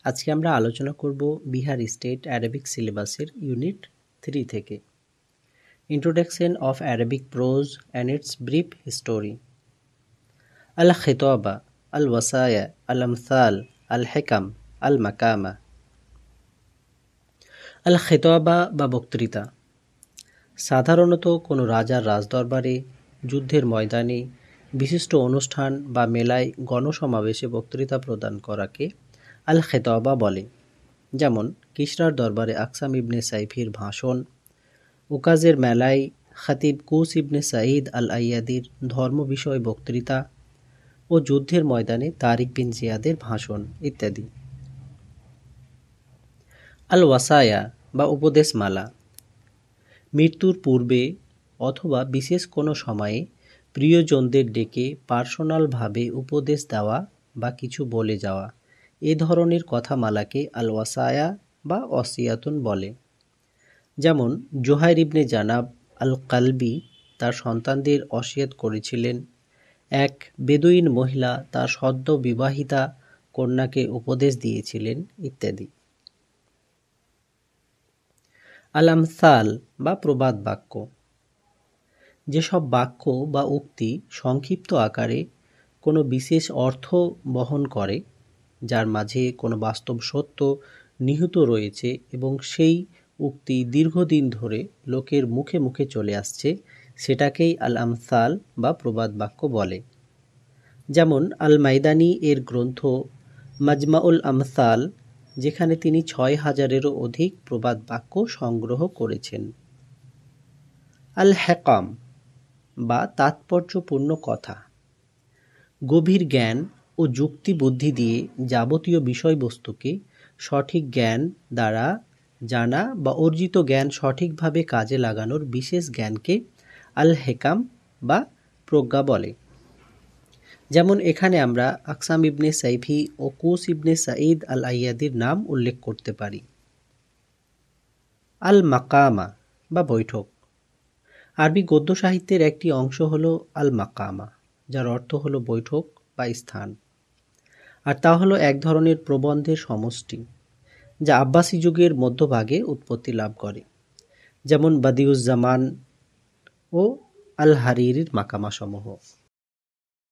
আজকে আমরা আলোচনা করব বিহার স্টেট অ্যারাবিক সিলেবাসের ইউনিট 3 থেকে introduction of Arabic prose and its brief history. আল খিতাবা, আল ওয়াসায়া, আল আমসাল, আল হিকাম, আল মাকামা। আল খিতাবা বা বক্তৃতা সাধারণত কোনো রাজার রাজদরবারে, যুদ্ধের ময়দানে, বিশিষ্ট অনুষ্ঠান বা মেলায় গণসমাবেশে বক্তৃতা প্রদান করাকে আল খিতাবা বলে। যেমন কিসরার দরবারে আকসাম ইবনে সাইফির ভাষণ, উকাজের মেলায় খতিব কুস ইবনে সাঈদ আল আইয়াদির ধর্ম বিষয় বক্তৃতা ও যুদ্ধের ময়দানে তারিক বিন জিয়াদের ভাষণ ইত্যাদি। আল ওয়াসায়া বা উপদেশমালা মৃত্যুর পূর্বে অথবা বিশেষ কোনো সময়ে প্রিয়জনদের ডেকে পার্সোনালভাবে উপদেশ দেওয়া বা কিছু বলে যাওয়া, এ ধরনের কথামালাকে আল ওয়াসায়া বা ওসিয়াতুন বলে। যেমন জুহাইর ইবনে জানাব আল কালবি তার সন্তানদের ওসিয়ত করেছিলেন, এক বেদুইন মহিলা তার সদ্য বিবাহিতা কন্যাকে উপদেশ দিয়েছিলেন ইত্যাদি। আল আমসাল বা প্রবাদ বাক্য যেসব বাক্য বা উক্তি সংক্ষিপ্ত আকারে কোনো বিশেষ অর্থ বহন করে, যার মাঝে কোনো বাস্তব সত্য নিহিত রয়েছে এবং সেই উক্তি দীর্ঘদিন ধরে লোকের মুখে মুখে চলে আসছে, সেটাকেই আল আমসাল বা প্রবাদ বাক্য বলে। যেমন আল মাইদানি এর গ্রন্থ মাজমাউল আমসাল, যেখানে তিনি ৬,০০০-এরও অধিক প্রবাদ বাক্য সংগ্রহ করেছেন। আল হেকাম বা তাৎপর্যপূর্ণ কথা গভীর জ্ঞান ও যুক্তি বুদ্ধি দিয়ে যাবতীয় বিষয়বস্তুকে সঠিক জ্ঞান দ্বারা জানা বা অর্জিত জ্ঞান সঠিকভাবে কাজে লাগানোর বিশেষ জ্ঞানকে আল হেকাম বা প্রজ্ঞা বলে। যেমন এখানে আমরা আকসাম ইবনে সাইফি ও কুস ইবনে সাঈদ আল আইয়াদির নাম উল্লেখ করতে পারি। আল মাকামা বা বৈঠক আরবি গদ্য সাহিত্যের একটি অংশ হলো আল মাকামা, যার অর্থ হলো বৈঠক বা স্থান, আর তা হলো এক ধরনের প্রবন্ধের সমষ্টি যা আব্বাসী যুগের মধ্যভাগে উৎপত্তি লাভ করে। যেমন বাদিউজ্জামান ও আল হারিরির মাকামা সমূহ।